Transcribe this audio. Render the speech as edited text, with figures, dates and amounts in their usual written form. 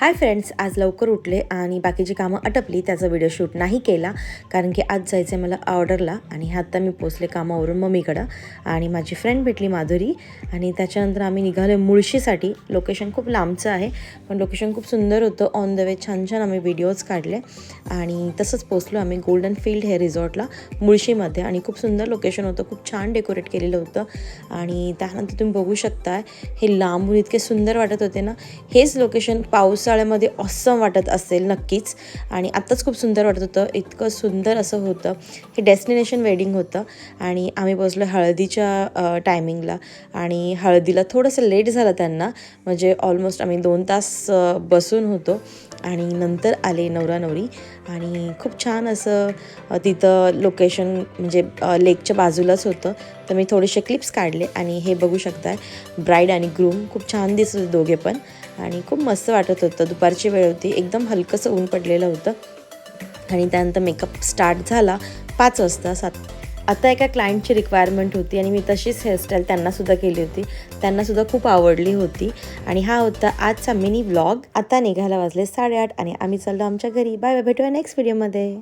Hi friends, आज लवकर उठले आणि बाकीची कामं आटपली. त्याचा व्हिडिओ शूट नाही केला कारण की आज जायचं आहे मला ऑर्डरला. आणि आत्ता मी पोचले कामावरून मम्मीकडं आणि माझी फ्रेंड भेटली माधुरी. आणि त्याच्यानंतर आम्ही निघालो मुळशीसाठी. लोकेशन खूप लांबचं आहे पण लोकेशन खूप सुंदर होतं. ऑन द वे छान छान आम्ही व्हिडिओज काढले आणि तसंच पोचलो आम्ही गोल्डन फील्ड हे रिसॉर्टला मुळशीमध्ये. आणि खूप सुंदर लोकेशन होतं, खूप छान डेकोरेट केलेलं होतं. आणि त्यानंतर तुम्ही बघू शकता हे लांबून इतके सुंदर वाटत होते ना. हेच लोकेशन पावसाळ्यामध्ये ऑसम वाटत असेल नक्कीच. आणि आत्ताच खूप सुंदर वाटत होतं, इतकं सुंदर असं होतं. हे डेस्टिनेशन वेडिंग होतं आणि आम्ही पोचलो हळदीच्या टायमिंगला. आणि हळदीला थोडंसं लेट झालं त्यांना, म्हणजे ऑलमोस्ट आम्ही 2 तास बसून होतो. आणि नंतर आले नवरा नवरी. आणि खूप छान असं तिथं लोकेशन म्हणजे लेकच्या बाजूलाच होतं. तर मी थोडेसे क्लिप्स काढले आणि हे बघू शकताय ब्राईड आणि ग्रूम खूप छान दिसत होते दोघे पण. आणि खूप मस्त वाटत होतं. दुपारची वेळ होती, एकदम हलकंसं ऊन पडलेलं होतं. आणि त्यानंतर मेकअप स्टार्ट झाला 5 वाजता. आता एका क्लायंटची रिक्वायरमेंट होती आणि मी तशीच हेअरस्टाईल त्यांनासुद्धा केली होती. त्यांनासुद्धा खूप आवडली होती. आणि हा होता आजचा मिनी व्लॉग. आता निघायला वाजले 8:30 आणि आम्ही चाललो आमच्या घरी. बाय बाय, भेटूया नेक्स्ट व्हिडिओमध्ये.